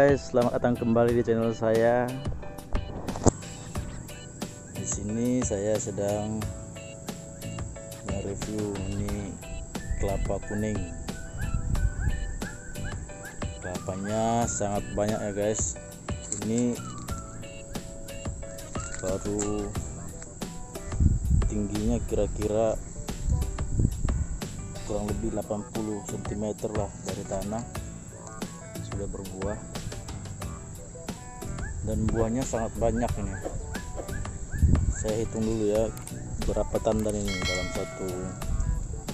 guys, selamat datang kembali di channel saya. Di sini saya sedang mereview ini kelapa kuning. Kelapanya sangat banyak ya guys. Ini baru tingginya kira-kira kurang lebih 80 cm lah dari tanah, sudah berbuah dan buahnya sangat banyak. Ini saya hitung dulu ya berapa tandan ini dalam satu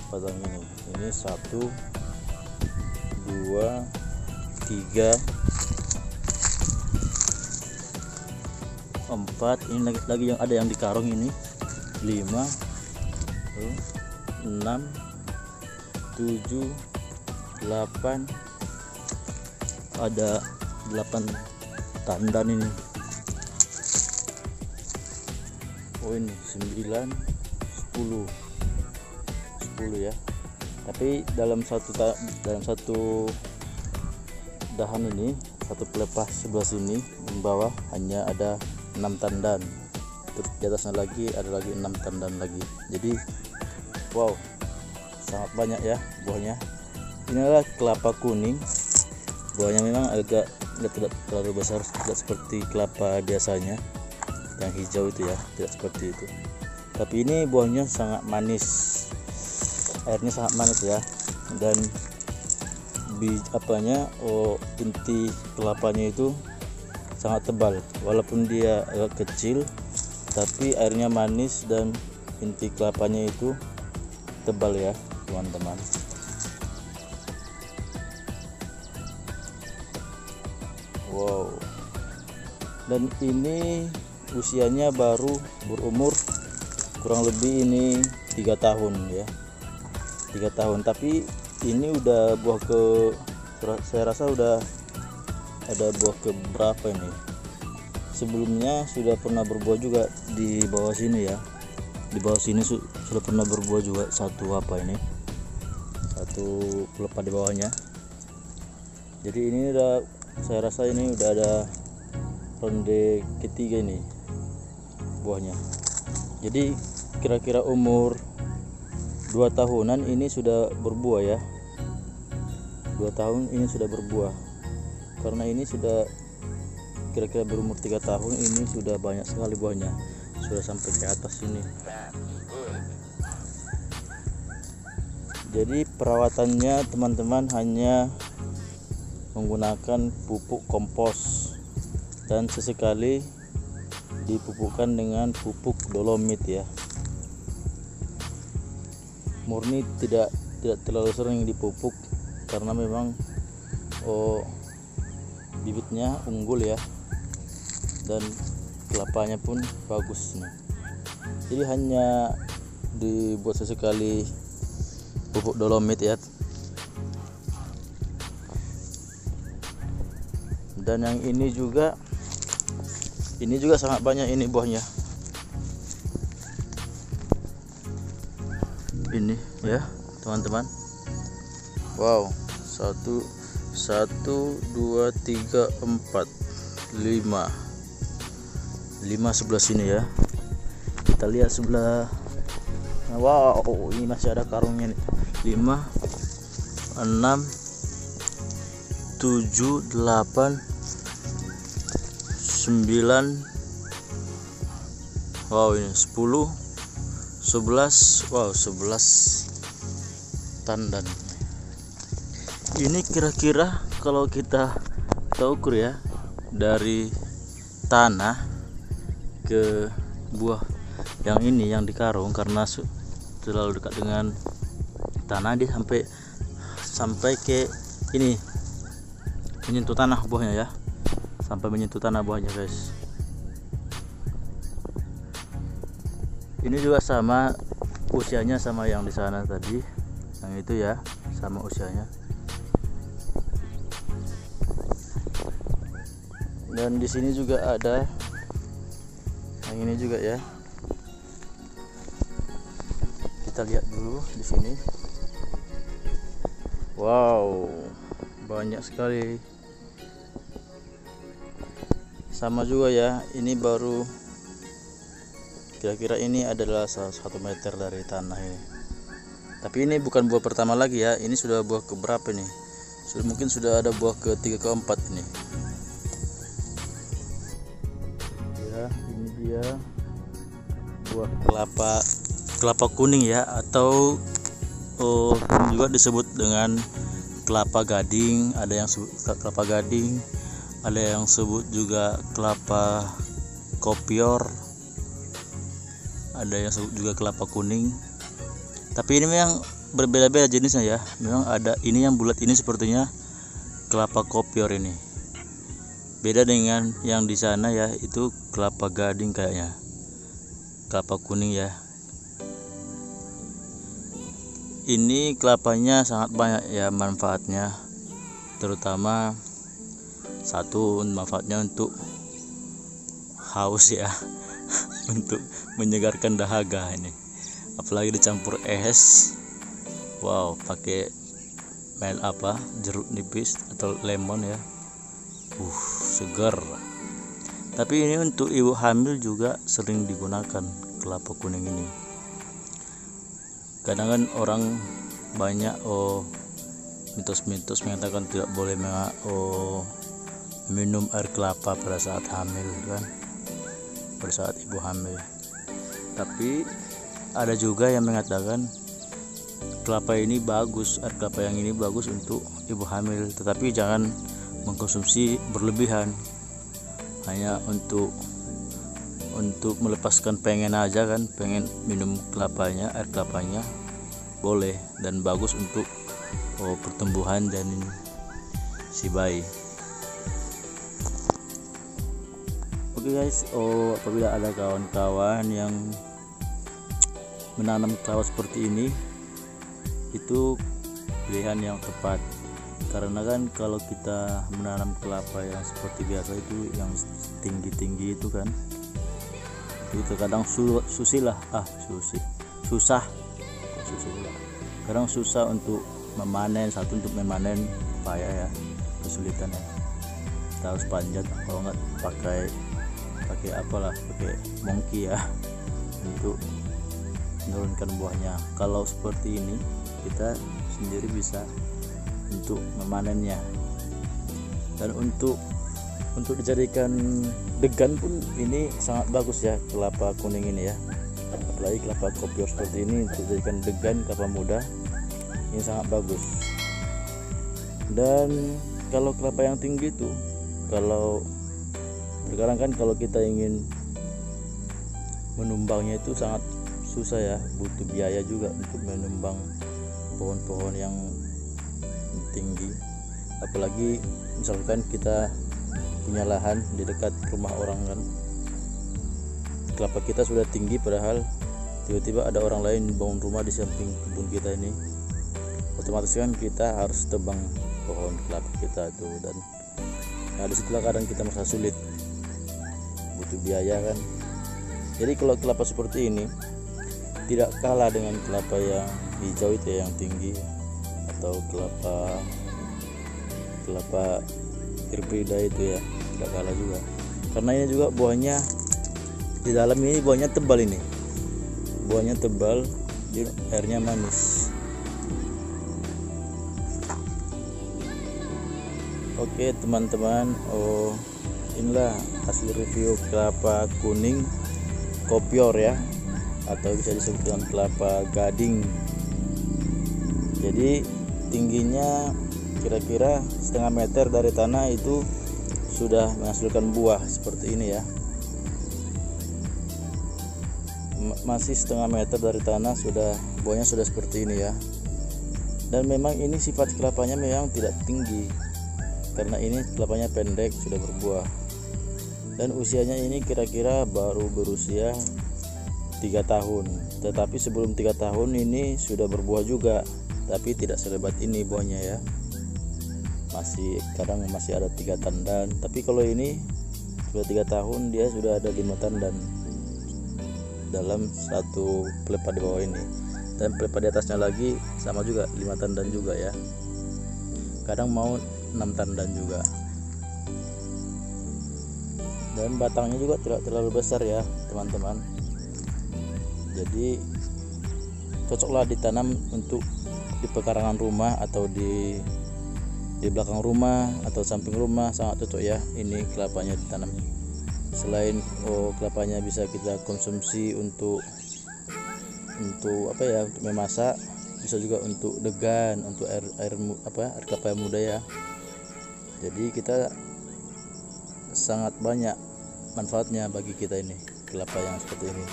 batang ini. Ini 1 2 3 4, ini lagi yang ada yang di karung ini 5 6 7 8, ada 8 tandan ini. Oh ini 9 10 ya. Tapi dalam satu dahan ini, satu pelepas sebelah sini di bawah hanya ada 6 tandan. Terus di atasnya lagi ada lagi 6 tandan lagi. Jadi wow, sangat banyak ya buahnya. Inilah kelapa kuning. Buahnya memang agak tidak terlalu besar, tidak seperti kelapa biasanya yang hijau itu ya, tidak seperti itu. Tapi ini buahnya sangat manis, airnya sangat manis ya. Dan inti kelapanya itu sangat tebal, walaupun dia agak kecil tapi airnya manis dan inti kelapanya itu tebal ya teman-teman. Wow, dan ini usianya baru berumur kurang lebih ini 3 tahun ya, 3 tahun. Tapi ini udah buah saya rasa udah ada buah ke berapa ini. Sebelumnya sudah pernah berbuah juga di bawah sini ya, di bawah sini sudah pernah berbuah juga satu pelepah di bawahnya. Jadi ini saya rasa ini udah ada ronde ketiga ini buahnya. Jadi kira-kira umur 2 tahunan ini sudah berbuah ya, 2 tahun ini sudah berbuah. Karena ini sudah kira-kira berumur 3 tahun, ini sudah banyak sekali buahnya, sudah sampai ke atas ini. Jadi perawatannya teman-teman hanya menggunakan pupuk kompos dan sesekali dipupukkan dengan pupuk dolomit ya. Murni tidak terlalu sering dipupuk karena memang bibitnya unggul ya, dan kelapanya pun bagus nih. Jadi hanya dibuat sesekali pupuk dolomit ya. Dan yang ini juga sangat banyak ini buahnya. Ini ya teman-teman. Wow, 1 2 3 4 5 sebelah sini ya. Kita lihat sebelah. Wow, ini masih ada karungnya nih. 5 6 7 8 9. Wow, ini 10 11. Wow, 11 tandan. Ini kira-kira kalau kita ukur ya, dari tanah ke buah yang ini yang di karung, karena terlalu dekat dengan tanah, dia sampai ke ini, menyentuh tanah buahnya ya, sampai menyentuh tanah buahnya guys. Ini juga sama usianya, sama yang di sana tadi, yang itu ya, sama usianya. Dan di sini juga ada yang ini juga ya. Kita lihat dulu di sini. Wow, banyak sekali sama juga ya, ini baru kira-kira ini adalah 1 meter dari tanah ini. Tapi ini bukan buah pertama lagi ya, ini sudah buah keberapa nih? Mungkin sudah ada buah ke-3 ke-4 ini. Ya, ini dia buah kelapa kuning ya, atau juga disebut dengan kelapa gading. Ada yang sebut kelapa gading, ada yang sebut juga kelapa kopior, ada yang sebut juga kelapa kuning. Tapi ini memang berbeda-beda jenisnya ya. Memang ada ini yang bulat ini sepertinya kelapa kopior ini. Beda dengan yang di sana ya, itu kelapa gading kayaknya. Kelapa kuning ya. Ini kelapanya sangat banyak ya manfaatnya, terutama satu manfaatnya untuk haus ya, untuk menyegarkan dahaga ini, apalagi dicampur es. Wow, pakai jeruk nipis atau lemon ya, segar. Tapi ini untuk ibu hamil juga sering digunakan kelapa kuning ini. Kadang kan orang banyak mitos-mitos mengatakan tidak boleh minum air kelapa pada saat hamil kan, pada saat ibu hamil. Tapi ada juga yang mengatakan kelapa ini bagus, air kelapa yang ini bagus untuk ibu hamil, tetapi jangan mengkonsumsi berlebihan, hanya untuk melepaskan pengen aja kan, pengen minum air kelapanya boleh, dan bagus untuk pertumbuhan dan si bayi. Oke guys, apabila ada kawan-kawan yang menanam kelapa seperti ini, itu pilihan yang tepat. Karena kan kalau kita menanam kelapa yang seperti biasa itu, yang tinggi-tinggi itu kan, itu terkadang susah kadang susah untuk memanen. Satu, untuk memanen payah ya, kesulitan ya, kita harus panjat, kalau nggak pakai monkey ya untuk menurunkan buahnya. Kalau seperti ini kita sendiri bisa untuk memanennya. Dan untuk dijadikan degan pun ini sangat bagus ya, kelapa kuning ini ya, apalagi kelapa kopior seperti ini untuk dijadikan degan kelapa muda, ini sangat bagus. Dan kalau kelapa yang tinggi itu, kalau terkadang kan kalau kita ingin menumbangnya itu sangat susah ya, butuh biaya juga untuk menumbang pohon-pohon yang tinggi. Apalagi misalkan kita punya lahan di dekat rumah orang kan, kelapa kita sudah tinggi, padahal tiba-tiba ada orang lain bangun rumah di samping kebun kita ini, otomatis kan kita harus tebang pohon kelapa kita itu. Dan disitulah kadang kita merasa sulit, butuh biaya kan. Jadi kalau kelapa seperti ini tidak kalah dengan kelapa yang hijau itu ya, yang tinggi, atau kelapa hibrida itu ya, tidak kalah juga. Karena ini juga buahnya di dalam ini, buahnya tebal ini, jadi airnya manis. Oke teman-teman, inilah hasil review kelapa kuning kopior ya, atau bisa disebut dengan kelapa gading. Jadi tingginya kira-kira 1/2 meter dari tanah, itu sudah menghasilkan buah seperti ini ya. Masih 1/2 meter dari tanah, buahnya sudah seperti ini ya. Dan memang ini sifat kelapanya memang tidak tinggi, karena ini kelapanya pendek, sudah berbuah. Dan usianya ini kira-kira baru berusia 3 tahun. Tetapi sebelum 3 tahun ini sudah berbuah juga, tapi tidak selebat ini buahnya ya, kadang masih ada 3 tandan. Tapi kalau ini sudah 3 tahun, dia sudah ada 5 tandan dalam satu pelepah di bawah ini, dan pelepah di atasnya lagi sama juga 5 tandan juga ya, kadang mau 6 tandan juga. dan batangnya juga tidak terlalu besar ya teman-teman. Jadi cocoklah ditanam untuk di pekarangan rumah atau di belakang rumah atau samping rumah, sangat cocok ya ini kelapanya ditanam. Selain kelapanya bisa kita konsumsi untuk apa ya, untuk memasak, bisa juga untuk degan, untuk air kelapa muda ya. Jadi kita sangat banyak manfaatnya bagi kita ini kelapa yang seperti ini.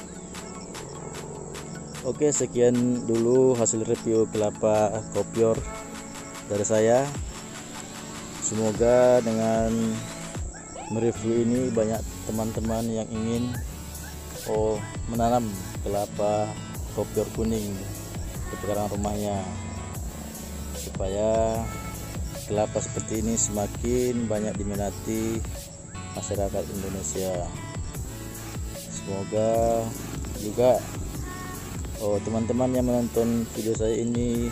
Oke, sekian dulu hasil review kelapa kopior dari saya. Semoga dengan mereview ini banyak teman-teman yang ingin menanam kelapa kopior kuning di pekarangan rumahnya, supaya kelapa seperti ini semakin banyak diminati masyarakat Indonesia. Semoga juga teman-teman yang menonton video saya ini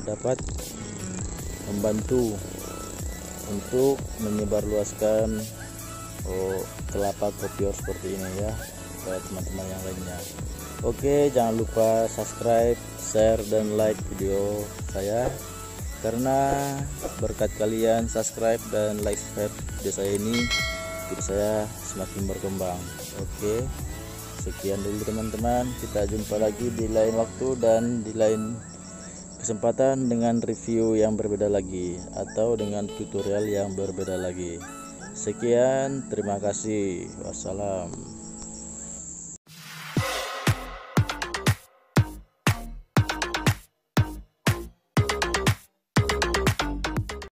dapat membantu untuk menyebarluaskan kelapa kopior seperti ini ya ke teman-teman yang lainnya. Oke, jangan lupa subscribe, share, dan like video saya, karena berkat kalian subscribe dan like video saya ini, video saya semakin berkembang. Oke, sekian dulu teman-teman, kita jumpa lagi di lain waktu dan di lain kesempatan dengan review yang berbeda lagi atau dengan tutorial yang berbeda lagi. Sekian, terima kasih, wassalam.